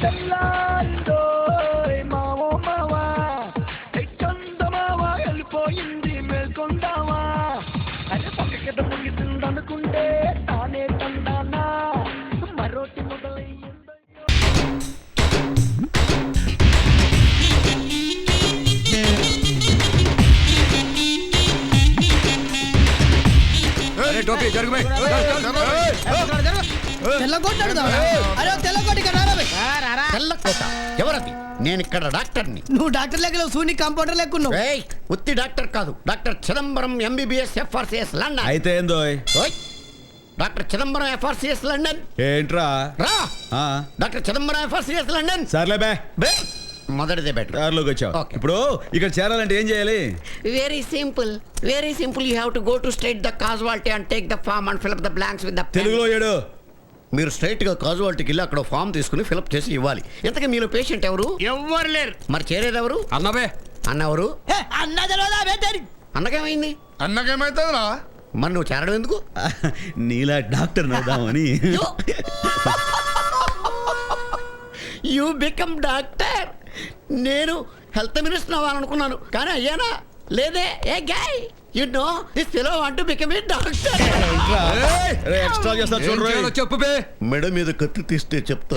తెల్లారిందోయ్ Mao మావా చందమావా వెళ్ళిపోయింది మేల్కొందావా అని పక్కకిట ముగిసిందనుకుంటే తానే తందానా మరోటి మొదలయ్యింది. ఎవరది? నేను ఇక్కడ డాక్టర్ని. నువ్వు డాక్టర్ లెక్కలు సూని కాంపౌండర్ లెక్కున్నావు. ఉత్తి డాక్టర్ కాదు, doctor Chidambaram MBBS FRCS London. అయితే ఏందోయ్? Doctor Chidambaram FRCS London. ఏంట్రా? రా డాక్టర్ చిదంబరం ఎఫ్ఆర్సిఎస్ లండన్. సర్లే బే మొదటిదే బెటర్. దారిలోకి వచ్చావు. ఇప్పుడు ఇక్కడ చేరాలంటే ఏం చేయాలి? Very simple, very simple. You have to go to state the casualty and take the form and fill up the blanks with the తెలుగులో ఏడు. మీరు స్ట్రైట్ గా కాజువాలిటీకి వెళ్ళి అక్కడ ఫామ్ తీసుకుని ఫిల్అప్ చేసి ఇవ్వాలి. ఇంతకీ మీలో పేషెంట్ ఎవరు? ఎవ్వరు లేరు. మరి చేరేది ఎవరు? అన్నబే. అన్న ఎవరు? అన్నకేమైంది? అన్నకేమైతుందిరా? మరి నువ్వు చేరడం ఎందుకు? నీలా డాక్టర్ నవ్వుదామని. You become doctor. నేను హెల్త్ మినిస్టర్ అవ్వాలనుకున్నాను, కానీ అయ్యానా? లేదే. A guy, you know this fellow want to become a doctor. Extra చేస్తా చూడరా. చెప్పు బే. మెడ మీద కత్తి తీస్తే చెప్తా.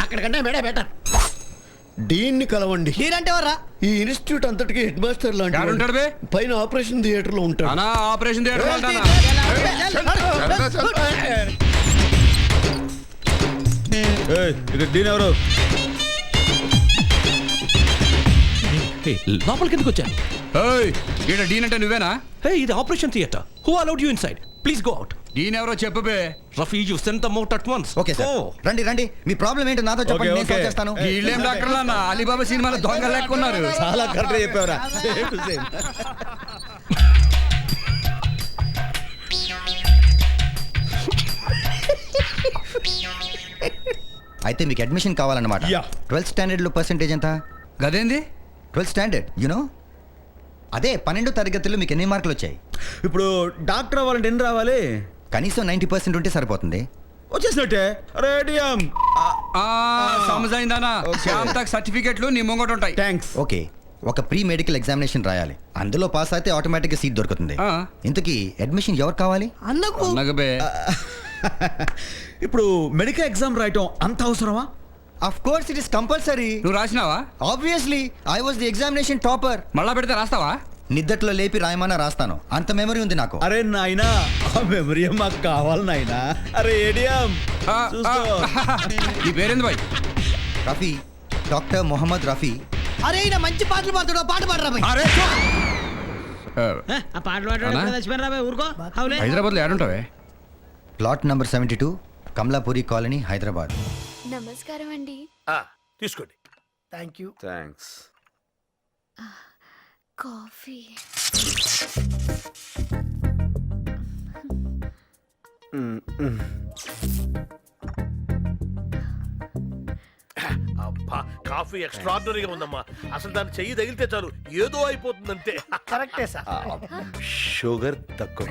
అక్కడికంటే మెడే బెటర్. డీన్ని కలవండి. అంటే ఎవరా? ఈ ఇన్స్టిట్యూట్ అంతటికి హెడ్ మాస్టర్ లాంటి పైన ఆపరేషన్ థియేటర్ లో ఉంటాడు. ఆపరేషన్ థియేటర్ ఇక్కడ డీన్ ఎవరు? లోపలికి ఎందుకు వచ్చా? ఇక్కడ డీన్ అంటే నువ్వేనా? ఇది operation theatre. Who allowed you inside? Please go out. Dean ఎవరో చెప్పు బే. Rafi, you send them out at once. Okay sir. రండి మీ ప్రాబ్లం ఏంటో నాతో చెప్పండి, నేను సాల్వ్ చేస్తాను. వీళ్ళేం డాక్టర్లు అన్న? అలీబాబా సినిమాలో దొంగలు లెక్కున్నారు. చాలా కరెక్ట్ చెప్పావురా. అయితే మీకు అడ్మిషన్ కావాలన్నమాట. 12th స్టాండర్డ్ లో పర్సెంటేజ్ ఎంత? గదేంది? 12th స్టాండర్డ్ యునో, అదే 12వ తరగతిలో మీకు ఎన్ని మార్కులు వచ్చాయి? ఇప్పుడు డాక్టర్ అవ్వాలంటే ఎన్ని రావాలి? కనీసం 90% ఉంటే సరిపోతుంది. వచ్చేసినట్టే. రేడియం సమజైందానా? శ్యామ్ తక్ సర్టిఫికెట్లు నీ ముంగట ఉంటాయి. థ్యాంక్స్. ఓకే, ఒక ప్రీ మెడికల్ ఎగ్జామినేషన్ రాయాలి. అందులో పాస్ అయితే ఆటోమేటిక్గా సీట్ దొరుకుతుంది. ఇంతకీ అడ్మిషన్ ఎవరు కావాలి? అన్నకు. ఇప్పుడు మెడికల్ ఎగ్జామ్ రాయటం అంత అవసరమా? Of course it is compulsory. నువ్వు రాసినావా? Obviously, I was the examination topper. మళ్ళా పెడితే రాస్తావా? నిద్దట్లో లేపి రాయమన్నా రాస్తాను, అంత మెమరీ ఉంది నాకు. అరే నాయనా, ఆ మెమరీ మాకు కావాలి నాయనా. అరే ఏడియం ఈ పేరేంది బాయ్? రఫీ, డాక్టర్ మొహమ్మద్ రఫీ. అరే ఈయన మంచి పాటలు పాడుతాడు, పాట పాడరా బాయ్. హైదరాబాద్ లో ఏడుంటావే? Plot number 72, Kamalapuri colony, Hyderabad. నమస్కారం అండి. తీసుకోండి. Thank you. థ్యాంక్స్. కాఫీ. అబ్బా, కాఫీ ఎక్స్ట్రాడినరీగా ఉందమ్మా. అసలు దాన్ని చెయ్యి తగిలితే చాలు ఏదో అయిపోతుందంటే. కరెక్టే సార్. షుగర్ తక్కువ.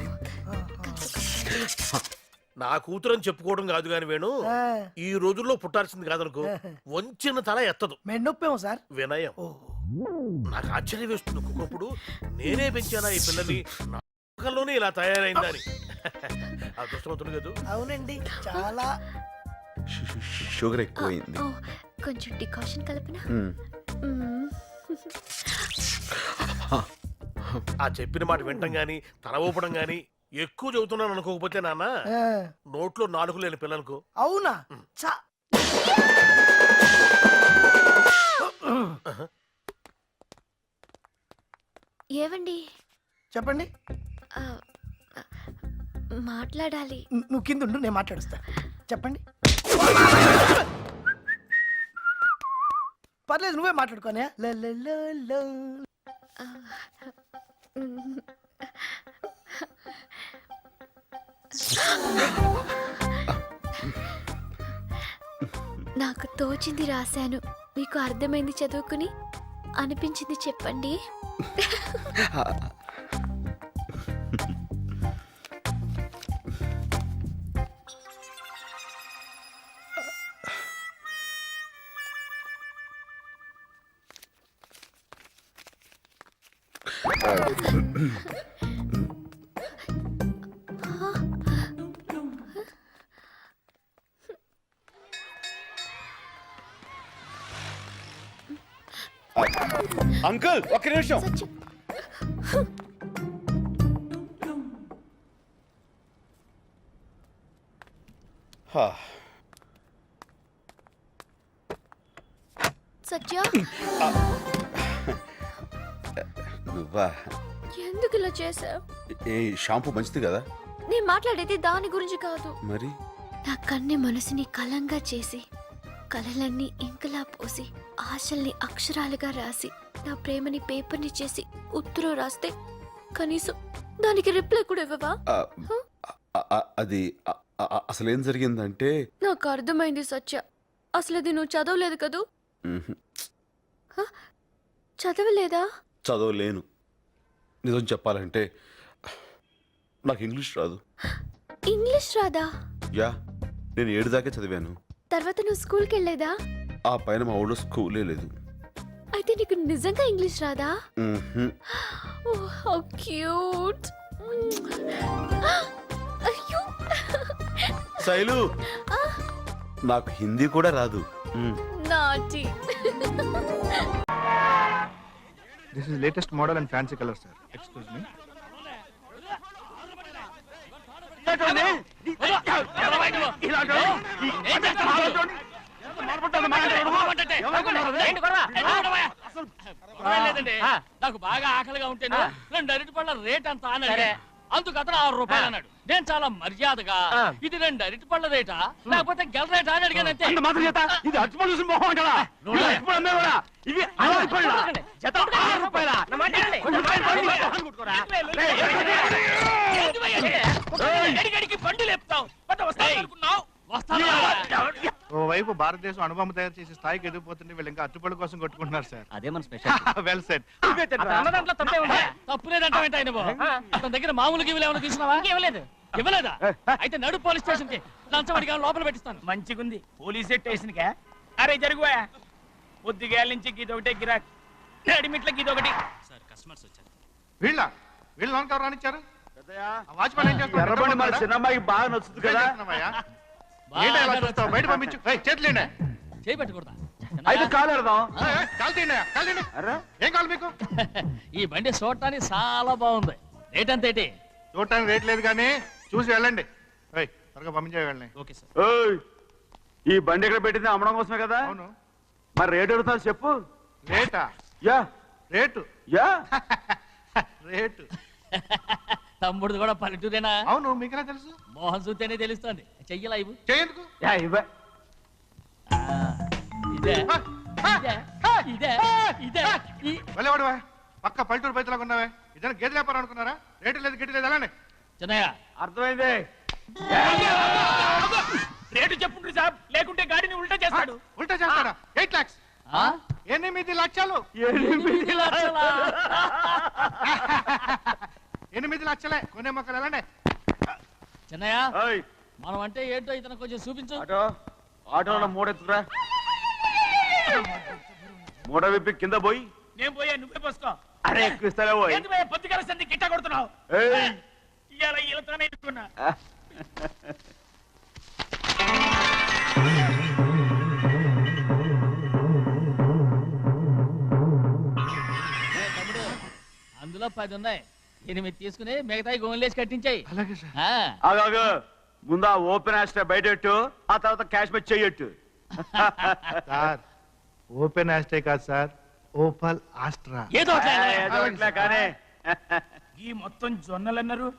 నా కూతురని చెప్పుకోవడం కాదు కాని వేణు, ఈ రోజుల్లో పుట్టాల్సింది కాదనుకో. వంచిన తల ఎత్తదు. మెన్నొప్పేమో సార్. వినయం. నాకు ఆశ్చర్యం వేస్తుంది. ఒక్కొక్కప్పుడు నేనే పెంచానా ఈ పిల్లని, నాలోనే ఇలా తయారైందని. అదృష్టవంతుడు కదా. అవునండి, చాలా. షుగర్ ఎక్కువైంది. కొంచెం డికాషన్ కలపనా? ఆ చెప్పిన మాట వింటం గాని తల ఊపడం గాని ఎక్కువ చదువుతున్నాను అనుకోకపోతే నాన్న, నోట్లో నాలుగు లేని పిల్లలకు. అవునా? ఏవండి? చెప్పండి. మాట్లాడాలి. నువ్వు కింద ఉండు, నేను మాట్లాడుస్తా. చెప్పండి. పర్లేదు, నువ్వే మాట్లాడుకోనే. నాకు తోచింది రాశాను, మీకు అర్థమైంది చదువుకుని, అనిపించింది చెప్పండి. అంకుల్ ఒక్క నిమిషం. సత్యం హా, సత్య నువ్వా? ఎందుకు ఇలా చేసావు? ఏ షాంపూ మంచిది కదా నేను మాట్లాడేది దాని గురించి కాదు. మరి? నా కన్నె మనసుని కలంగా చేసి కలలన్నీ ఇంకలా పోసి ఆశల్ని అక్షరాలుగా రాసి నా ప్రేమని పేపర్ని చేసి ఉత్తరం రాస్తే కనీసం దానికి రిప్లై కూడా ఇవ్వవా? అది అసలేం జరిగిందంటే నాకు అర్థమైంది సత్య. అసలు అది నువ్వు చదవలేదు కదూ? హ? చదవలేదా? చదవలేను. నిజం చెప్పాలంటే నాకు ఇంగ్లీష్ రాదు. ఇంగ్లీష్ రాదా? యా, నేను 7 దాకే చదివాను. తర్వాత నువ్వు స్కూల్కి వెళ్ళేదా? ఆ పైన మా ఊళ్ళో స్కూలే లేదు. అయితే నీకు నిజంగా ఇంగ్లీష్ రాదా? మ్మ్హ్మ్. Oh how cute. అయ్యో శైలు, నాకు హిందీ కూడా రాదు. నాటి. This is latest model and fancy color, sir. Excuse me. నాకు బాగా ఆకలిగా ఉంటే 2 అరటి పళ్ళ రేట్ అంత అన్నాడు. అందుకు అతను 6 రూపాయలు అన్నాడు. నేను చాలా మర్యాదగా ఇది 2 అరటి పళ్ళ రేటా లేకపోతే గెల రేటా అని అడిగానంతే. ఇది అరటిపళ్ళు చూసి మొహం అంటారా? ఇది అరటిపళ్ళు అమ్మే కూడా. ఇవి అరటిపళ్ళ. జత 6 రూపాయల. అడిగడికి బండి లేపుతావు. వస్తావు ఓవైపు భారతదేశం అణుబాంబు తయారు చేసే స్థాయికి ఎదిగిపోతుంటే వీళ్ళు ఇంకా అరటిపళ్ళు కోసం కొట్టుకుంటున్నారు సార్. అదే మన స్పెషల్. Well set. తప్పు లేదంటావేంట ఆయన అతని దగ్గర మామూలు గివ్వులు ఏమైనా తీసుకున్నావా? ఇవ్వలేదా? అయితే నడు పోలీస్ స్టేషన్ కి లంచం అడిగా లోపల పెట్టిస్తాను. మంచిగుంది పోలీస్ స్టేషన్ కా. అరే జరుగువా, పొద్దుగాల నుంచి గీదొకటే గిరాక్, నడిమిట్లకి ఇదొకటి. సార్ కస్టమర్స్ వచ్చారు. వీళ్ళ లోన్ కవర్ రానిచ్చారు. వాచ్మెన్ ఏం చేస్తాడు? ఎర్రబండి మన చిన్నమ్మాయికి బాగా నచ్చుతుంది కదా. బయట పంపించు. చేతులేండి. చేయి పెట్టకూడదా? అయితే కాలు ఎడదాం. కాలు తీయండి. ఏం కావాలి మీకు? ఈ బండి చూడటానికి చాలా బాగుంది. రేట్ అంత ఏంటి? చూడటానికి రేట్ లేదు కానీ చూసి వెళ్ళండి. త్వరగా పంపించే వెళ్ళండి. Okay sir. ఈ బండి ఇక్కడ పెట్టింది అమ్మడం కోసమే కదా. అవును. మరి రేట్ అడుగుతావు చెప్పు. రేటా? Yeah rate. Yeah rate. తమ్ముడు కూడా పల్లెటూరేనా? అవును, మీకెలా తెలుసు? మోహన్ చూస్తేనే తెలుస్తుంది. చెయ్యలా ఇవ్వు. చేయందుకు. యా ఇవ్వ. ఇదే ఇదే ఇదే వెళ్ళేవాడువా, పక్క పల్లెటూరు బయటలాగా ఉన్నావే. ఇదైనా గేదె వ్యాపారం అనుకున్నారా? రేటు లేదు గిట్టి లేదు అలానే. చిన్నయ్య అర్థమైంది. రేటు చెప్పుండ్రి సాబ్, లేకుంటే గాడిని ఉల్టా చేస్తాడు. ఉల్టా చేస్తాడా? 8 lakhs. 8 లక్షలు. 8 లక్షలా? 8 లక్షలే. కొనే మొక్కలు ఎలానే. చిన్నయ్య మనం అంటే ఏంటో ఇతను కొంచెం చూపించు. ఆటోలో మూడెత్తురా. మూడ విప్పి కింద పోయి. నేను పోయా, నువ్వే పోసుకో. అరే ఎక్కువ పోయి. పొద్దుగాల సంది గిట్ట కొడుతున్నావు. ఇవాళ ఈలతోనే ఎత్తుకున్నా. అందులో 10 ఉన్నాయి. 8 తీసుకుని మిగతాయి గోన్లేసి కట్టించాయి. అలాగే సార్. ఆగాగు, ముందు ఓపెన్ ఆస్ట్రా బయటెట్టు, ఆ తర్వాత క్యాష్ మెచ్ చెయ్యట్టు. సార్ ఓపెన్ ఆస్ట్రే కాదు సార్, ఓపల్ ఆస్ట్రా. ఏదో కానీ ఈ మొత్తం జొన్నలు అన్నారు.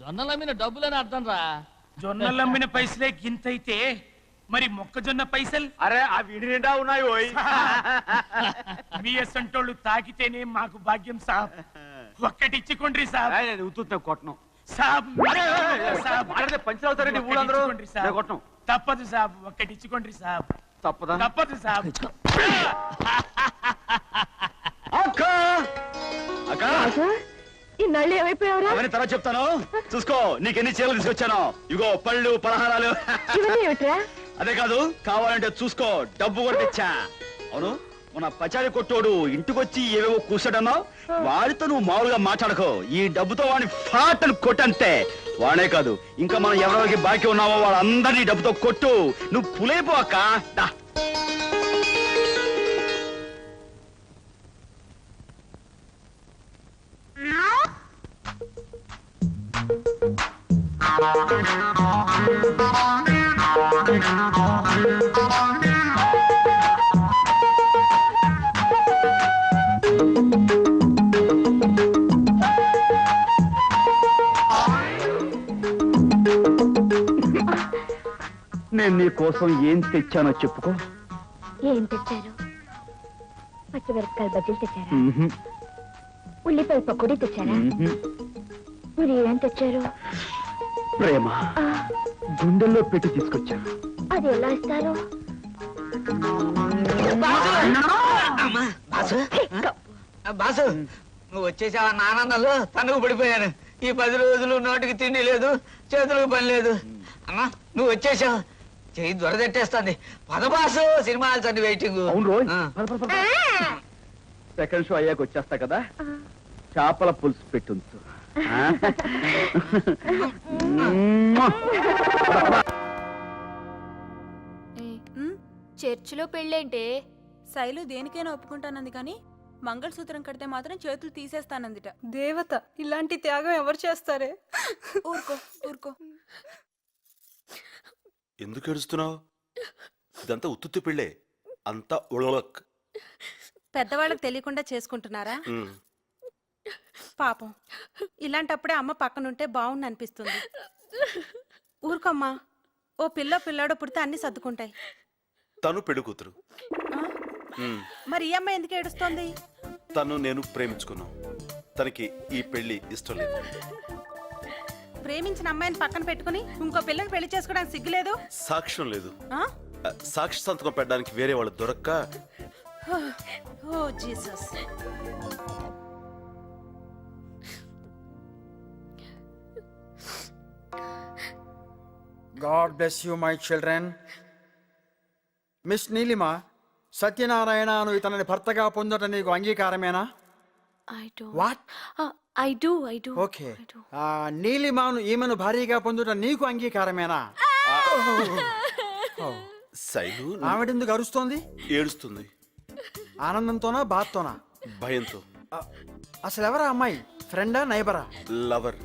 జొన్నలు అమ్మిన డబ్బులని అర్థం రా. జొన్నలు అమ్మిన పైసలే గింతైతే మరి మొక్కజొన్న పైసలు? అరే ఆ విడి నిండా ఉన్నాయి పోయి. మీ అసంటోళ్ళు తాకితేనే మాకు భాగ్యం సాబ్. ఒక్కటిచ్చుకోండి సాబ్. ఉత్తున్నా కొట్టను సాబ్. పంచులు అవుతారండి ఊళ్ళందరూ. కొట్టను. తప్పదు సాబ్, ఒక్కటిచ్చుకోండి సాబ్. తప్పదా? తప్పదు సాబ్. ఇన్నాళ్ళు ఏమైపోయావురా? అవన్నీ తర్వాత చెప్తాను, చూసుకో. నీకెన్ని చీరలు తీసుకొచ్చాను. ఇగో పళ్ళు పలహారాలు. ఇవన్నీ ఏమిట్రా? అదే కాదు, కావాలంటే చూసుకో, డబ్బు కూడా తెచ్చా. అవును, మన పచారి కొట్టోడు ఇంటికొచ్చి ఏవేవో కూర్చాడన్నావు వాడితో నువ్వు మామూలుగా మాట్లాడకో. ఈ డబ్బుతో వాడిని ఫాట్ అని కొట్టంతే. వాడే కాదు, ఇంకా మనం ఎవరెవరికి బాకీ ఉన్నామో వాళ్ళందరినీ డబ్బుతో కొట్టు. నువ్వు పులైపో అక్క. దా. నేను నీ కోసం ఏం తెచ్చానో చెప్పుకో. ఏం తెచ్చారు? పచ్చిమిరపకాయలు బజ్జీలు తెచ్చారా? ఉల్లిపాయ పకోడీ తెచ్చారా? మరి ఏం తెచ్చారు? ప్రేమ గుండెల్లో పెట్టి తీసుకొచ్చాను. అది ఎలా ఇస్తారు? బాసు నువ్వు వచ్చేసావా? నానందలో తనకు పడిపోయాను. ఈ 10 రోజులు నోటికి తిండి లేదు, చేతులకు పని లేదు. అమ్మా నువ్వు వచ్చేసావు, చెయ్యి దొరదెట్టేస్తుంది. పద బాసు, సినిమా హాల్స్ వెయిటింగ్. అవును రోజు సెకండ్ షో అయ్యాక వచ్చేస్తా కదా. చేపల పులుసు పెట్టుంచు. చర్చిలో పెళ్ళేంటే? శైలు దేనికైనా ఒప్పుకుంటానంది కానీ మంగళసూత్రం కడితే మాత్రం చేతులు తీసేస్తానందిట. దేవత ఇలాంటి త్యాగం ఎవరు చేస్తారే? ఊరుకో ఊరుకో. ఎందుకు ఏడుస్తున్నావు? ఇదంతా ఉత్తుత్తి పెళ్ళే, అంతా ఉళలక్. పెద్దవాళ్ళకి తెలియకుండా చేసుకుంటున్నారా? పాపం ఇలాంటప్పుడే అమ్మ పక్కనుంటే బాగుండు అనిపిస్తుంది. ఊరుకోమ్మా, ఓ పిల్లాడో పుడితే అన్ని సర్దుకుంటాయి. తను పెళ్లి కూతురు. మరి ఈ అమ్మాయి ఎందుకు ఏడుస్తోంది? తను నేను ప్రేమించుకున్నాం. తనకి ఈ పెళ్లి ఇష్టం లేదు. ప్రేమించిన అమ్మాయిని పక్కన పెట్టుకుని ఇంకో పిల్లని పెళ్లి చేసుకోవడానికి సిగ్గులేదు? సాక్ష్యం లేదు. ఆ? సాక్షి సంతకం పెట్టడానికి వేరే వాళ్ళు దొరక్క. Oh Jesus. God bless you my children. Miss Nilima, సత్యనారాయణను ఇతనిని భర్తగా పొందటం నీకు అంగీకారమేనా? వాట్? I do. ఓకే. నీలిమాను ఈమెను భార్యగా పొందటం నీకు అంగీకారమేనా? శైలు ఆవిడెందుకు అరుస్తోంది? ఏడుస్తుంది. ఆనందంతోనా బాధతోనా? భయంతో. అసలు ఎవరా అమ్మాయి? ఫ్రెండా నైబరా? లవర్.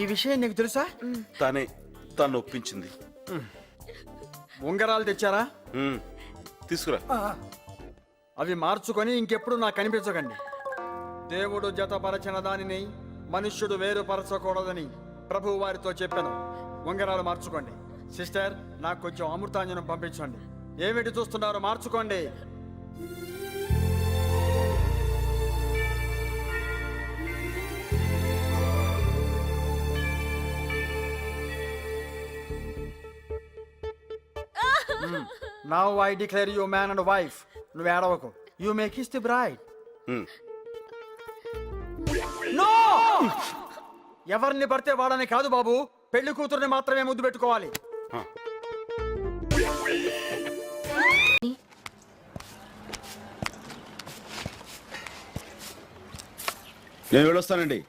ఈ విషయం నీకు తెలుసా? తను ఒప్పించింది. ఉంగరాలు తెచ్చారా? తీసుకురా. అవి మార్చుకొని ఇంకెప్పుడు నాకు కనిపించకండి. దేవుడు జతపరచిన దానిని మనుష్యుడు వేరుపరచకూడదని ప్రభు వారితో చెప్పాను. ఉంగరాలు మార్చుకోండి. సిస్టర్, నాకు కొంచెం అమృతాంజనం పంపించండి. ఏమిటి చూస్తున్నారు? మార్చుకోండి. Now I declare you man and wife. నువ్వు ఏడవకు. You may kiss the bride. No! ఎవరిని పడితే వాడని కాదు బాబు, పెళ్లి కూతుర్ని మాత్రమే ముద్దు పెట్టుకోవాలి. నేను వెళ్ళొస్తానండి.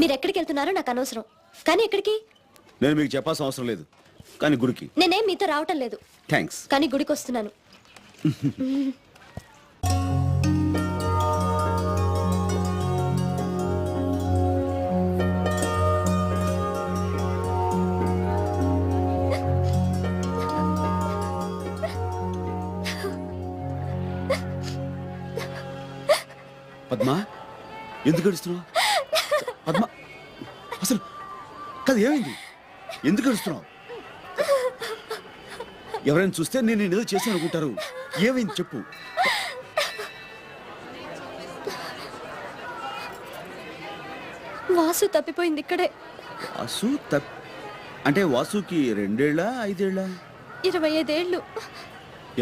మీరు ఎక్కడికి వెళ్తున్నారో నాకు అనవసరం. కానీ ఎక్కడికి? నేను మీకు చెప్పాల్సిన అవసరం లేదు, కానీ గుడికి. నేనేం మీతో రావటం లేదు. థ్యాంక్స్. కానీ గుడికి వస్తున్నాను. పద్మా, ఎందుకు ఏడుస్తున్నావు? పద్మా, అసలు కాదు, ఏమైంది? ఎందుకు ఏడుస్తున్నావు? ఎవరైనా చూస్తే నేను ఏదో చేశాను అనుకుంటారు. ఏమైంది చెప్పు. వాసు తప్పిపోయింది ఇక్కడే. వాసు అంటే వాసుకి 2 ఏళ్ళ 5 ఏళ్ళ? 25 ఏళ్ళు.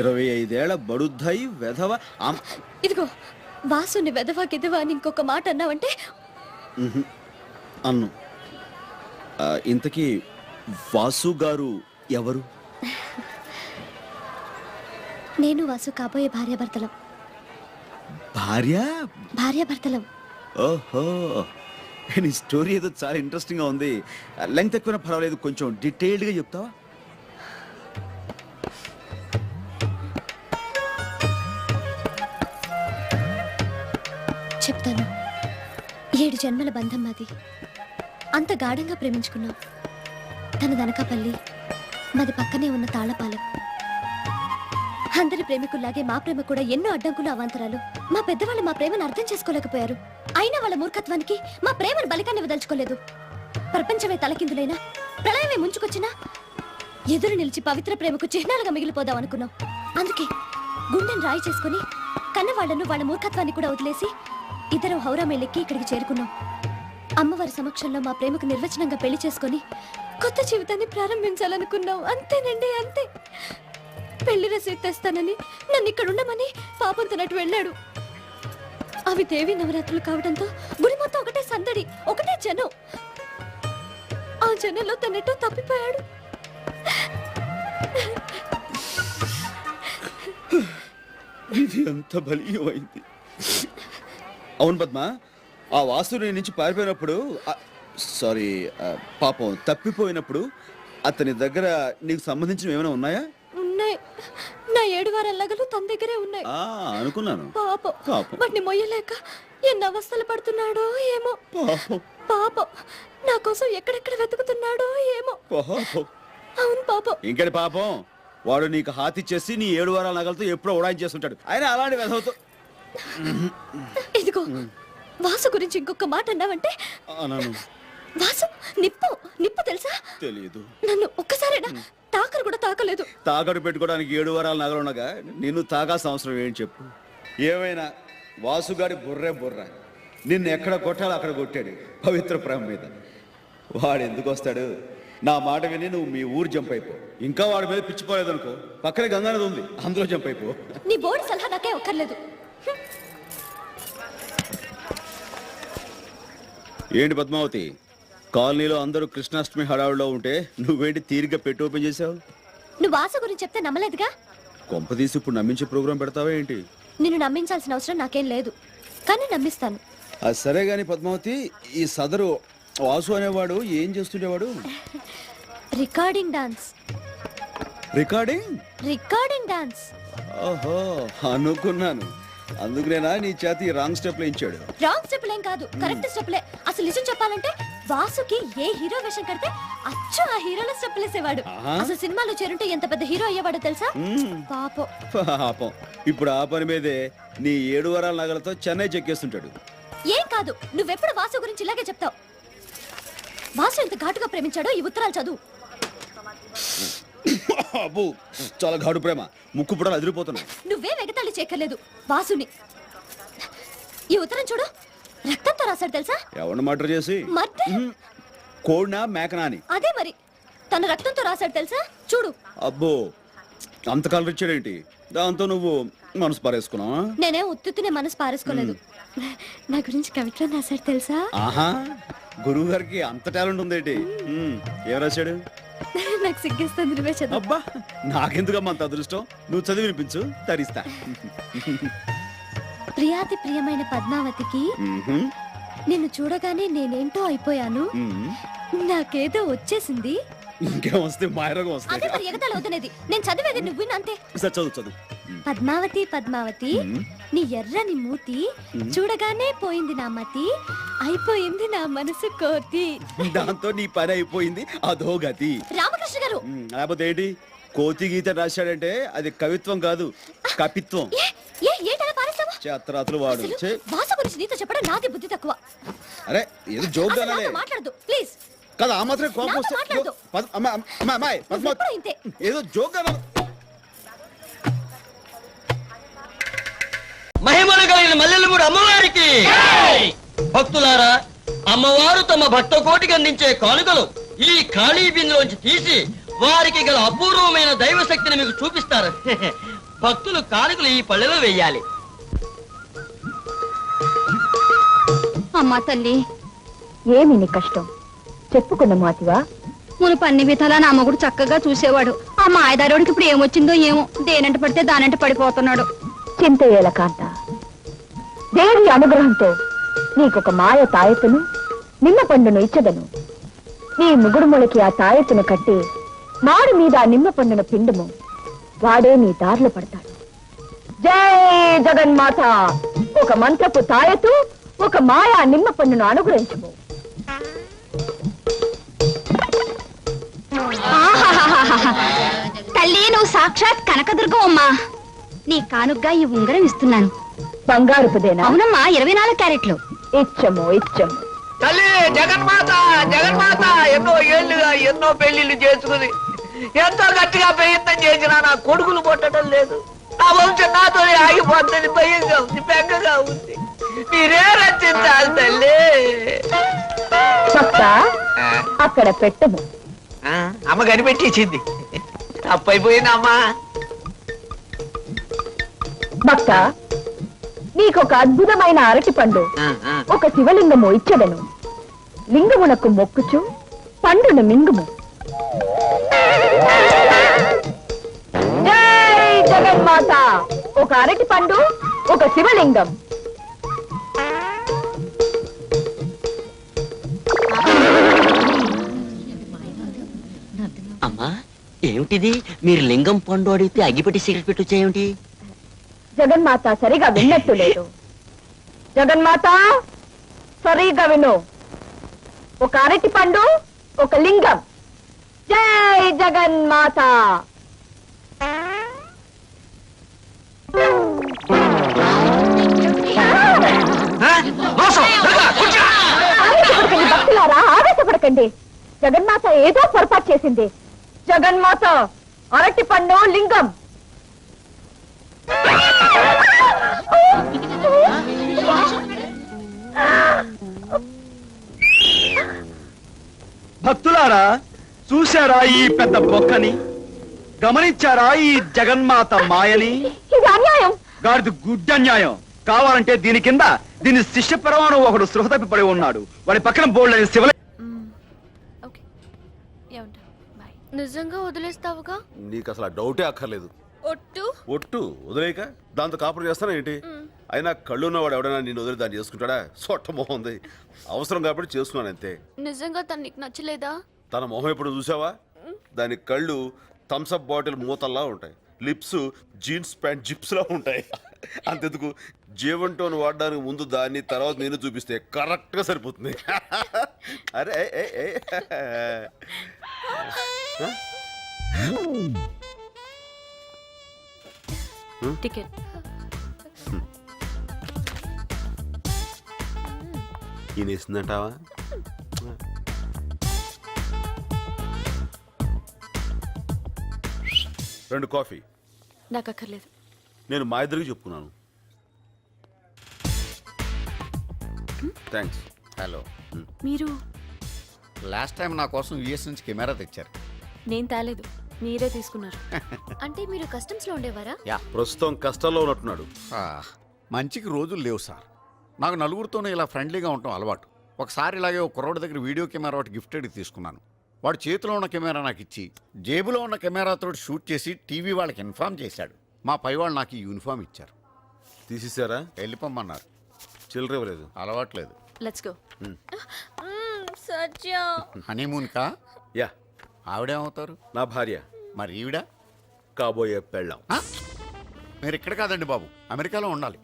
25 ఏళ్ల బడుద్దాయి వెధవ. ఇదిగో, వాసుని వెధవా గిదవా అని ఇంకొక మాట అన్నావంటే అన్ను. ఇంతకీ వాసు గారు ఎవరు? నేను వాసు కాబోయే భార్యాభర్తలం. భార్యాభర్తలం. ఓహో, నీ స్టోరీ ఏదో చాలా ఇంట్రెస్టింగ్ గా ఉంది. లెంగ్త్ ఎక్కువ పర్వాలేదు, కొంచెం డీటెయిల్డ్ గా చెప్తావా? చెప్తాను. 7 జన్మల బంధం మాది. అంత గాఢంగా ప్రేమించుకున్నాం. తన దనకాపల్లి, మాది పక్కనే ఉన్న తాళపాలెం. అందరి ప్రేమికుల్లాగే మా ప్రేమ కూడా ఎన్నో అడ్డంకులు, అవాంతరాలు. మా పెద్దవాళ్ళు మా ప్రేమను అర్థం చేసుకోలేకపోయారు. అయినా వాళ్ళ మూర్ఖత్వానికి మా ప్రేమను బలికాన్ని వదలుచుకోలేదు. ప్రపంచమే తలకిందులైనా, ప్రళయమే ముంచుకొచ్చినా ఎదురు నిలిచి పవిత్ర ప్రేమకు చిహ్నాలుగా మిగిలిపోదాం అనుకున్నాం. అందుకే గుండెని రాయి చేసుకుని కన్నవాళ్లను వాళ్ళ మూర్ఖత్వాన్ని కూడా వదిలేసి ఇద్దరం హౌరా మేలెక్కి ఇక్కడికి చేరుకున్నాం. అమ్మవారి సమక్షంలో మా ప్రేమకు నిర్వచనంగా పెళ్లి చేసుకుని కొత్త జీవితాన్ని ప్రారంభించాలనుకున్నాం. అంతేనండి, అంతే. పెళ్లి రసీదు తెస్తానని నన్ను ఇక్కడ ఉండమని పాపంతోనట్టు వెళ్ళాడు. అవి దేవి నవరాత్రులు కావడంతో గుడి మొత్తం ఒకటే సందడి, ఒకటే జనం. ఆ జనంలో తనెట్టో తప్పిపోయాడు. ఇది అంత బలీయమైంది. అవును పద్మ, ఆ వాసు నీ నుంచి పారిపోయినప్పుడు, సారీ, పాపం తప్పిపోయినప్పుడు అతని దగ్గర నీకు సంబంధించినవి ఏమైనా ఉన్నాయా? ఉన్నాయి. నా 7 వారాల నగలు తన దగ్గరే ఉన్నాయి. అనుకున్నాను. పాపం వాటిని మొయ్యలేక ఎన్ని అవస్థలు పడుతున్నాడో ఏమో. పాపం నా కోసం ఎక్కడెక్కడ వెతుకుతున్నాడో ఏమో. అవును పాపం. ఇంకటి పాపం, వాడు నీకు హాతిచ్చేసి నీ 7 వారాల నగలతో ఎప్పుడో ఉడాయించేస్తుంటాడు. ఆయన అలాంటి వెధవతో. ఇదిగో, వాసు గురించి ఇంకొక మాట అన్నావంటే. వాసు నిప్పు, నిప్పు తెలుసా? తెలియదు. నన్ను ఒక్కసారైనా తాకరు కూడా తాకలేదు. తాకడు పెట్టుకోవడానికి 7 వారాల నగలు ఉండగా నిన్ను తాగాల్సిన అవసరం ఏంటి చెప్పు? ఏమైనా వాసుగాడి బుర్ర నిన్ను ఎక్కడ కొట్టాలో అక్కడ కొట్టాడు పవిత్ర ప్రేమ మీద. వాడు ఎందుకు వస్తాడు? నా మాట విని నువ్వు మీ ఊరు జంప్ అయిపో. ఇంకా వాడి మీద పిచ్చిపోలేదు అనుకో, పక్కనే గంగానది ఉంది, అందులో జంప్ అయిపో. నీ బోర్డు సలహా నాకే ఒక్కర్లేదు. ఏంటి పద్మావతి, కాలనీలో అందరూ కృష్ణాష్టమి హడావుడిలో ఉంటే నువ్వేంటి తీరిగ్గా పెట్టి ఓపెన్ చేసావు? నువ్వు వాసు గురించి చెప్తే నమ్మలేదుగా. కొంపదీసి ఇప్పుడు నమ్మించే ప్రోగ్రాం పెడతావా ఏంటి? నిన్ను నమ్మించాల్సిన అవసరం నాకేం లేదు, కానీ నమ్మిస్తాను. అది సరే గాని పద్మావతి, ఈ సదరు వాసు అనేవాడు ఏం చేస్తుండేవాడు? Recording dance. Recording dance. ఓహో, అనుకున్నాను. అందుకునేనా నీ చేతి రాంగ్ స్టెప్ ఇచ్చాడు? రాంగ్ స్టెప్లు ఏం కాదు, కరెక్ట్ స్టెప్లే. అసలు నిజం చెప్పాలంటే వాసుకి ఏ హీరో వేషం కడితే అచ్చు ఆ హీరోల స్టెప్లు వేసేవాడు. అసలు సినిమాలో చేరుంటే ఎంత పెద్ద హీరో అయ్యేవాడో తెలుసా? పాపం. ఇప్పుడు ఆ పని మీదే నీ 7 వారాల నగలతో చెన్నై చెక్కేస్తుంటాడు. ఏం కాదు, నువ్వెప్పుడు వాసు గురించి ఇలాగే చెప్తావు. వాసు ఎంత ఘాటుగా ప్రేమించాడో ఈ ఉత్తరాలు చదువు. అబ్బో, చాలా ఘాటు ప్రేమ, ముక్కు పుడలు అదిరిపోతున్నాయి. నువ్వే వెగతాళి చేయక్కర్లేదు వాసుని. ఈ ఉత్తరం చూడు, రక్తంతో రాశాడు తెలుసా? ఎవరిని మర్డర్ చేసి? కోడినా మేకనా అని. అదే మరి, తన రక్తంతో రాశాడు తెలుసా? చూడు. అబ్బో, అంత కలర్ ఇచ్చాడేంటి? దాంతో నువ్వు మనసు పారేసుకున్నావా? నేనే ఉత్తునే మనసు పారేసుకోలేదు. నా గురించి కవిత్వం రాశాడు తెలుసా? ఆహా, గురువు గారికి అంత టాలెంట్ ఉందేంటి? ఏం రాశాడు? నాకు సిగ్గిస్తుంది, నువ్వే చదువు. అబ్బా, నాకెందుకమ్మా అంత అదృష్టం? నువ్వు చదివి వినిపించు, తరిస్తా. ప్రియాతి ప్రియమైన పద్మావతికి నిన్ను చూడగానే నేనేంటో అయిపోయాను. నాకేదో వచ్చేసింది. ఇంకేం వస్తే మాయరోగం వస్తాయి. అదే మరి ఎగతాళి వద్దనేది. నేను చదివేది నువ్వు అంతే. చదువు. పద్మావతి పద్మావతి, నీ ఎర్రని మూతి చూడగానే పోయింది నా మతి, అయిపోయింది నా మనసు కోతి. దాంతో నీ పని అయిపోయింది, అదో గతి. రామకృష్ణ గారు, లేకపోతే ఏంటి? కోతి గీత రాశాడంటే అది కవిత్వం కాదు, కపిత్వం. చేతరాతులు వాడు. వాసు గురించి నీతో చెప్పడం నాది బుద్ధి తక్కువ. అరే, ఏదో జోక్ మాట్లాడదు ప్లీజ్. కదా, ఆ మాత్రం కోపం వస్తే ఏదో జోక్. మహిమలు కలిగిన మల్లెలమూడి అమ్మవారికి భక్తులారా, అమ్మవారు తమ భక్త కోటికి అందించే కానుకలు ఈ ఖాళీ బిందులోంచి తీసి వారికి గల అపూర్వమైన దైవ శక్తిని మీకు చూపిస్తారు. భక్తులు కానుకలు ఈ పళ్ళెలో వేయాలి. అమ్మా తల్లి, ఏమి నీ కష్టం చెప్పుకున్న మాతివా? మునుపు అన్ని విధాలా నా మగుడు చక్కగా చూసేవాడు. ఆ మాయదారోడికి ఇప్పుడు ఏమొచ్చిందో ఏమో, దేనంట పడితే దానంట పడిపోతున్నాడు. చింత ఏలకాంత, దేవి అనుగ్రహంతో నీకొక మాయ తాయెత్తును నిమ్మ పండును ఇచ్చదను. నీ ముగుడుములకి ఆ తాయెత్తును కట్టి మాడు మీద ఆ నిమ్మ పండును పిండుము, వాడే నీ దారిలో పడతాడు. జై జగన్మాత. ఒక మంత్రపు తాయెత్తు, ఒక మాయా నిమ్మ పండును అనుగ్రహించము. తల్లి, నువ్వు సాక్షాత్ కనకదుర్గం అమ్మా. నీ కానుగ్గా ఈ ఉంగరం ఇస్తున్నాను. బంగారుపుదేనా? అవునమ్మా, 24 క్యారెట్లు. ఇచ్చము ఇచ్చము. తల్లి జగన్మాత, జగన్మాత ఎన్నో ఏళ్లుగా ఎన్నో పెళ్లిళ్ళు చేసుకుని ఎంతో గట్టిగా ప్రయత్నం చేసినా నా కొడుకులు పుట్టడం లేదు. నా వంశం నాతోనే ఆగిపోతుంది. భయంగా ఉంది, బెంగగా ఉంది. మీరే రచించాలి తల్లి. భక్త, అక్కడ పెట్టము. అమ్మ కనిపెట్టేసింది. తప్పైపోయింది అమ్మా. భక్త, నీకొక అద్భుతమైన అరటి పండు, ఒక శివలింగము ఇచ్చదను. లింగమునకు మొక్కుచు పండును మింగుము. జై జగన్మాత. ఒక అరటి పండు, ఒక శివలింగం. అమ్మా, ఏమిటిది? మీరు లింగం పండు అడిగితే అగ్గిపెట్టి సిగరెట్ పెట్టి వచ్చేయేమిటి? జగన్మాత సరిగా విన్నట్టు లేదు. జగన్మాత సరిగా విను. ఒక అరటి పండు, ఒక లింగం. జై జగన్మాత. ఆవేశపడకండి భక్తులారా, ఆవేశపడకండి. జగన్మాత ఏదో పొరపాటు చేసింది. జగన్మాత అరటి పండు, లింగం. భక్తులారా, చూశారా ఈ పెద్ద బొక్కని? గమనించారా ఈ జగన్మాత మాయని? ఇది అన్యాయం. గాడిది గుడ్డన్యాయం. కావాలంటే దీని కింద దీని శిష్య పరమాణు ఒకడు సృహ తప్పిపడి ఉన్నాడు. వాడి పక్కన బోల్డ్ అని శివలే. నిజంగా వదిలేస్తావుగా? నీకు అసలు ఆ డౌటే అక్కర్లేదు. ఒట్టు ఒట్టు వదిలేక దాంతో కాపురం చేస్తానా ఏంటి? అయినా కళ్ళున్నవాడు ఎవడైనా నేను వదిలి దాన్ని చేసుకుంటాడా? సొట్ట మొహం ఉంది. అవసరం కాబట్టి చేసుకున్నాను అంతే. నిజంగా తను నీకు నచ్చలేదా? తన మొహం ఎప్పుడు చూసావా? దాని కళ్ళు థమ్స్అప్ బాటిల్ మూతల్లా ఉంటాయి, లిప్స్ జీన్స్ ప్యాంట్ జిప్స్ లా ఉంటాయి. అంతెందుకు, జీవంటోన్ వాడడానికి ముందు దాన్ని, తర్వాత నేను చూపిస్తే కరెక్ట్ గా సరిపోతుంది. అరే టికెట్. ఈయన ఇస్తుందంటావా? రెండు కాఫీ. నాకు అక్కర్లేదు. నేను మా ఇద్దరికి చెప్పుకున్నాను. థ్యాంక్స్. హలో. మీరు లాస్ట్ టైం నా కోసం యుఎస్ నుంచి కెమెరా తెచ్చారు. నేను తేలేదు, మీరే తీసుకున్నారు. అంటే మీరు కస్టమ్స్ లో ఉండేవారా? ప్రస్తుతం కష్టాల్లో ఉన్నట్టున్నాడు. మంచికి రోజులు లేవు సార్. నాకు నలుగురితోనే ఇలా ఫ్రెండ్లీగా ఉండటం అలవాటు. ఒకసారి ఇలాగే ఒక కుర్రోడి దగ్గర వీడియో కెమెరా ఒకటి గిఫ్టెడ్ తీసుకున్నాను. వాడు చేతిలో ఉన్న కెమెరా నాకు ఇచ్చి జేబులో ఉన్న కెమెరాతో షూట్ చేసి టీవీ వాళ్ళకి ఇన్ఫార్మ్ చేశాడు. మా పై వాళ్ళు నాకు ఈ యూనిఫామ్ ఇచ్చారు. తీసేశారా? వెళ్ళిపోమన్నారు. చిల్లర ఇవ్వలేదు. అలవాట్లేదు. Let's go. సత్య. హనీమూన్ కా? యా. ఆవిడేమవుతారు? నా భార్య. మరి ఈవిడ? కాబోయే పెళ్ళాం. మీరు ఇక్కడ కాదండి బాబు, అమెరికాలో ఉండాలి.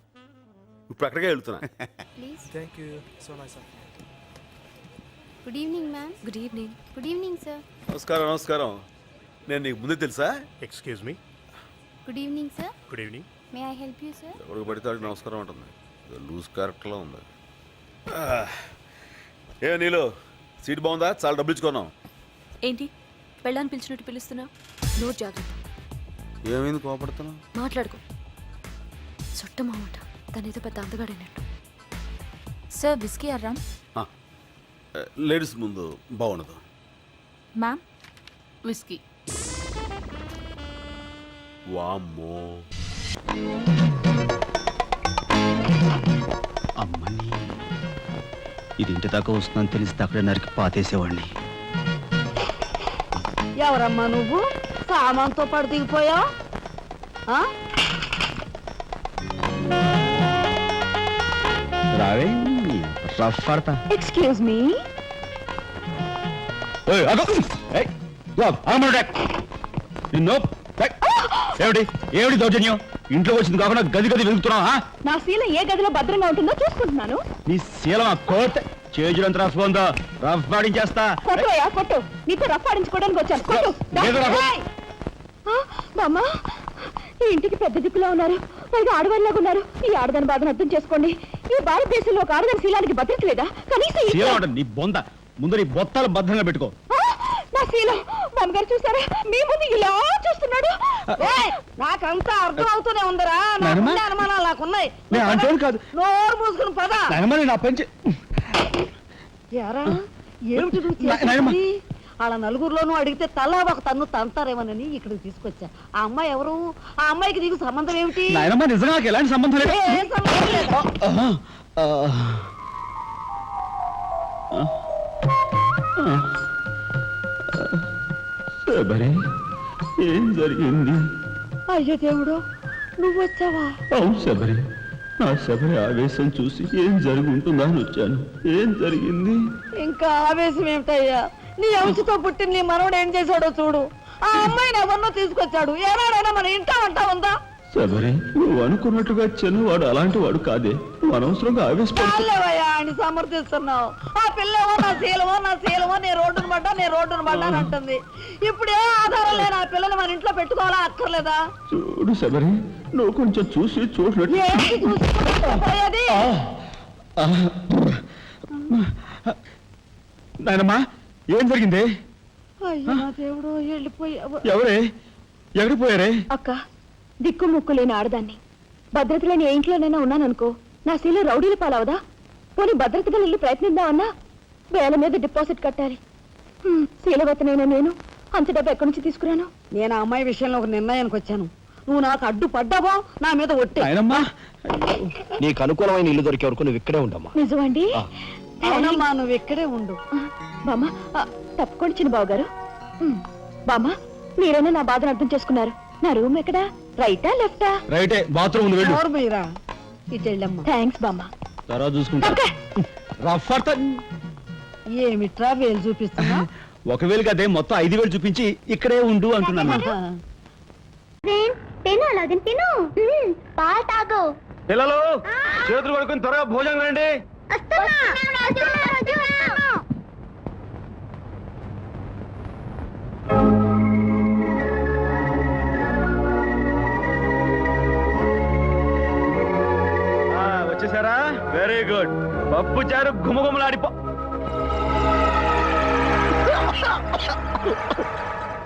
ఇప్పుడు అక్కడికే వెళ్తున్నా. Good evening ma'am. Good evening. Good evening sir. నమస్కారం. నమస్కారం. నేను నీకు ముందే తెలుసా? Excuse me. Good evening sir. Good evening. May I help you sir? ఎవరికి పడితే వాడికి నమస్కారం ఉంటుంది. లూజ్ క్యారెక్టర్లో ఉంది. ఏ నీలో సీట్ బాగుందా? చాలా డబ్బులు ఇచ్చుకున్నాం. ఏంటి పెళ్ళాన్ని పిలిచినట్టు పిలుస్తున్నావు? నోట్ జాగ్రత్త. ఏమైంది కోపడుతున్నావు? మాట్లాడుకో. చుట్టమామట తనేదో పెద్ద అందగాడైనట్టు. సార్ బిస్కీ అర్రామ్. లేడీస్ ముందు బాగుండదు. Ma'am whisky. వామ్మో. అమ్మని ఇది ఇంటి దాకా వస్తుందని తెలిస్తే అక్కడే నరికి పాతేసేవాడిని. ఎవరమ్మా నువ్వు సామాన్తో పాటు దిగిపోయావు? రావే రఫ్ పడతా. Excuse me. ఏమిటి ఏమిటి దౌర్జన్యం? ఇంట్లో వచ్చింది కాకుండా గది గది వెతుకుతున్నావా? నా శీలం ఏ గదిలో భద్రంగా ఉంటుందో చూసుకుంటున్నాను. నీ శీలం కోట్ చేజులంత రఫ్ ఉందో రఫ్ పాడించేస్తా. కొట్టుయా కొట్టు, నీతో రఫ్ ఆడించుకోవడానికి వచ్చాను. కొట్టు. బామ్మ, ఈ ఇంటికి పెద్ద దిక్కులో ఉన్నారు, పైగా ఆడవాళ్ళలాగా ఉన్నారు. ఈ ఆడదాని బాధను అర్థం చేసుకోండి. ఈ భారతదేశంలో ఒక ఆడదాని శీలానికి భద్రత లేదా? కనీసం నీ బొంద ముందు నీ బొత్తాలు భద్రంగా పెట్టుకో. నా శీలం బామ్మగారు చూసారా, మీ ముందు ఇలా చూస్తున్నాడు. నాకంతా అర్థం అవుతూనే ఉందరా, అనుమానాలు నాకున్నాయి. నోరు మూసుకుని పద. ఏమిటి వాళ్ళ నలుగురిలోనూ అడిగితే తలా ఒక తన్ను తంతారేమోనని ఇక్కడికి తీసుకొచ్చా. ఆ అమ్మాయి ఎవరు? ఆ అమ్మాయికి నీకు సంబంధం ఏమిటి? నిజంగా ఎలాంటి సంబంధం లేదు. ఏం సంబంధం లేదా? ఏం జరిగింది? అయ్యో దేవుడు, నువ్వు వచ్చావా? అవును శబరి, నా శబరి ఆవేశం చూసి ఏం జరుగుంటుందా అని వచ్చాను. ఏం జరిగింది? ఇంకా ఆవేశం ఏమిటయ్యా, నీ అంశతో పుట్టిన నీ మనవడు ఏం చేశాడో చూడు. ఆ అమ్మాయిని ఎవరినో తీసుకొచ్చాడు. ఏనాడైనా మన ఇంటా అంటా ఉందా? శబరి, నువ్వు అనుకున్నట్టుగా చిన్నవాడు అలాంటి వాడు కాదే. అనవసరంగా ఆవేశపడలేవయ్యా అని సమర్థిస్తున్నావు. ఆ పిల్లేమో నా శీలమో నేను రోడ్డును పడ్డా అని అంటుంది. ఇప్పుడే ఆధారం లేని ఆ పిల్లని మన ఇంట్లో పెట్టుకోవాలా అక్కర్లేదా? చూడు శబరి, నువ్వు కొంచెం చూసి చూసినట్టు. నాయనమ్మా, ఏం జరిగింది? అయ్యో నా దేవుడు, వెళ్ళిపోయావు. ఎవరే ఎక్కడికి పోయారే? అక్క, దిక్కు ముక్కు లేని ఆడదాన్ని, భద్రత లేని ఏ ఇంట్లోనైనా ఉన్నాననుకో, నా శీల రౌడీల పాలవదా? పోనీ భద్రతగా వెళ్ళి ప్రయత్నిద్దామన్నా వేల మీద డిపాజిట్ కట్టాలి. శీలవతనైనా నేను అంత డబ్బు ఎక్కడి నుంచి తీసుకురాను? నేను ఆ అమ్మాయి విషయంలో ఒక నిర్ణయానికి వచ్చాను. నువ్వు నాకు అడ్డు పడ్డావో నా మీద ఒట్టే. నీకు అనుకూలమైన ఇల్లు దొరికే వరకు నువ్వు ఇక్కడే ఉండమ్మా. నిజమండి? అవునమ్మా, నువ్వు ఇక్కడే ఉండు. బామ్మ, తప్పుకోండి చిన్న బాబు గారు. బామ్మ, మీరైనా నా బాధను అర్థం చేసుకున్నారు. నా రూమ్ ఎక్కడా? రైటా లెఫ్టా? రైటే, బాత్రూమ్ వెళ్ళు. ఇటు వెళ్ళమ్మా. థ్యాంక్స్ బామ్మ. తర్వాత చూసుకుంటా. ఏమిట్రా వేలు చూపిస్తున్నా? ఒకవేళ కదే మొత్తం 5 వేలు చూపించి ఇక్కడే ఉండు అంటున్నాను. పిల్లలు చేతులు పడుకుని త్వరగా భోజనం రండి. వచ్చేసారా? Very good. పప్పు చారు గుమగుమలాడిపో.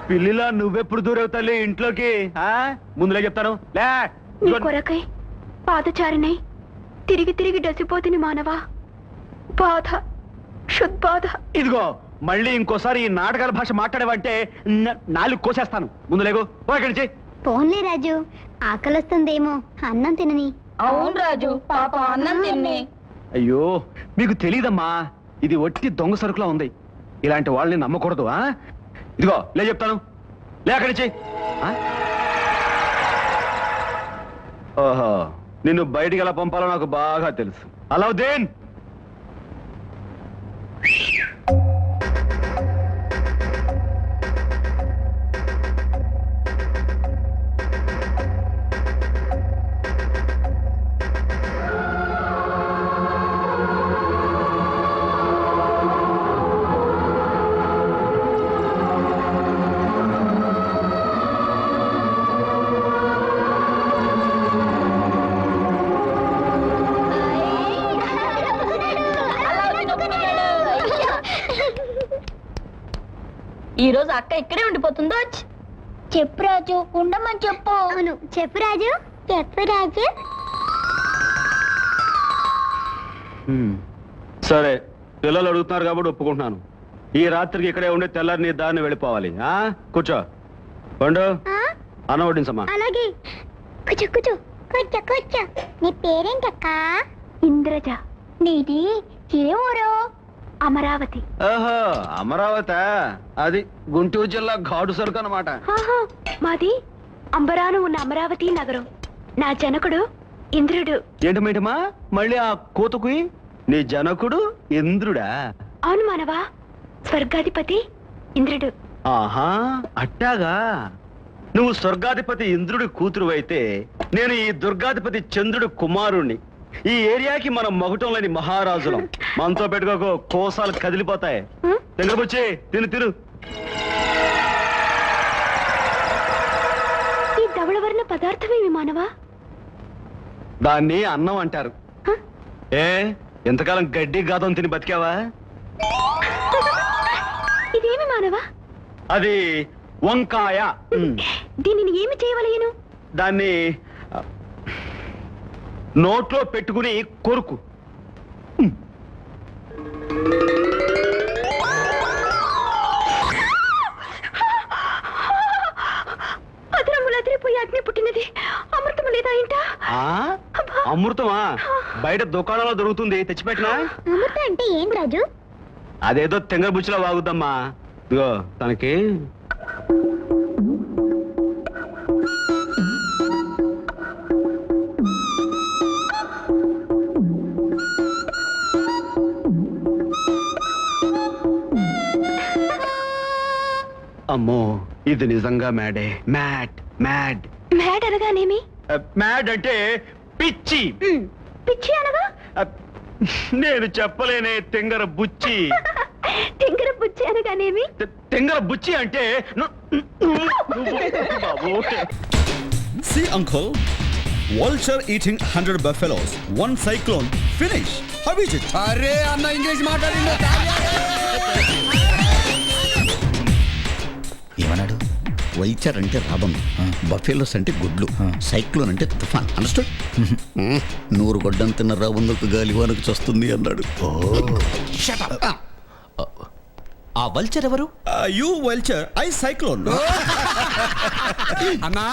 పిల్లిలా నువ్వెప్పుడు దూరేవు తల్లి ఇంట్లోకి? ముందులే చెప్తాను. కొరకై పాదచారినై తిరిగి తిరిగి డసిపోతిని మానవా, బాధ శుద్బాధ. ఇదిగో, మళ్ళీ ఇంకోసారి ఈ నాటకాల భాష మాట్లాడేవంటే నాలుగు కోసేస్తాను. ముందులేగు, ఇక్కడి నుంచి. పోన్లే రాజు, ఆకలిస్తుందేమో అన్నం తినని. అవును రాజు, పాప అన్నం తిన్నే. అయ్యో, మీకు తెలీదమ్మా, ఇది ఒట్టి దొంగ సరుకులా ఉంది. ఇలాంటి వాళ్ళని నమ్మకూడదు. ఇదిగో లే చెప్తాను, లే అక్కడి నుంచి. ఓహో, నిన్ను బయటికి ఎలా పంపాలో నాకు బాగా తెలుసు. అలావుద్దీన్, ఈ రోజు అక్క ఇక్కడే ఉండిపోతుందో? చెప్పు రాజు, ఉండమని చెప్పు. అవును, చెప్పు రాజు, చెప్పు రాజు. సరే, పిల్లలు అడుగుతున్నారు కాబట్టి ఒప్పుకుంటున్నాను. ఈ రాత్రికి ఇక్కడే ఉండి తెల్లారి నీ దారిని వెళ్ళిపోవాలి. కూర్చో. పండు, అన్నం వడ్డించమ్మా. అలాగే. కూర్చో కూర్చో కూర్చో కూర్చో. నీ పేరేంటక్క? ఇంద్రజ. నీది ఏ ఊరు? అమరావతి. ఓహో అమరావతి, అది గుంటూరు జిల్లా ఘాటు సరుకు అనమాట. ఆహా, మాది అంబరాను ఉన్న అమరావతి నగరం. నా జనకుడు ఇంద్రుడు. ఏంటమేంటమా మళ్ళీ ఆ కోతకు నీ జనకుడు ఇంద్రుడా? అవును మానవా, స్వర్గాధిపతి ఇంద్రుడు. ఆహా అట్టాగా. నువ్వు స్వర్గాధిపతి ఇంద్రుడి కూతురు అయితే నేను ఈ దుర్గాధిపతి చంద్రుడి కుమారుణ్ణి. ఈ ఏరియాకి మనం మొగటంలోని మహారాజులం. మనతో పెట్టుకోకో, కోసాలు కదిలిపోతాయి. దగ్గరకొచ్చి తిను తిను. ఈ ధవళవర్ణ పదార్థమేమి మానవా? దాన్ని అన్నం అంటారు. ఏ ఎంతకాలం గడ్డి గాదం తిని బతికావా? ఇదేమి మానవా? అది వంకాయ. దీనిని ఏమి చేయవలయను? దాన్ని నోట్లో పెట్టుకుని కొరుకు. అదరములు అదిరిపోయి అగ్ని పుట్టినది. అమృతము లేదా ఇంట? అమృతమా? బయట దుకాణంలో దొరుకుతుంది, తెచ్చిపెట్టినా? అమృతం అంటే ఏం రాజు? అదేదో తెంగర బుచ్చిలో వాగుద్దమ్మా. ఇగో తనకి అమ్మో, ఇది నిజంగా మ్యాడే. మ్యాడ్ మ్యాడ్ మ్యాడ్ అనగానేమి? మ్యాడ్ అంటే పిచ్చి. పిచ్చి అనగా? నేను చెప్పలేనే తెంగర బుచ్చి. తెంగర బుచ్చి అనగానేమి? తెంగర బుచ్చి అంటే బాబు. See, uncle, vulture eating 100 buffaloes. One cyclone, finish. How is it? అరే అన్న ఇంగ్లీష్ మాట్లాడిండు. ఏమన్నాడు? వైచర్ అంటే రాబం, బఫెలోస్ అంటే గుడ్లు, సైక్లోన్ అంటే తుఫాన్. అండర్స్టూడ్? 100 గొడ్డం తిన్న రాబందుకు గాలివానకు చస్తుంది అన్నాడు. ఆ వల్చర్ ఎవరు? You vulture, I cyclone. అన్నా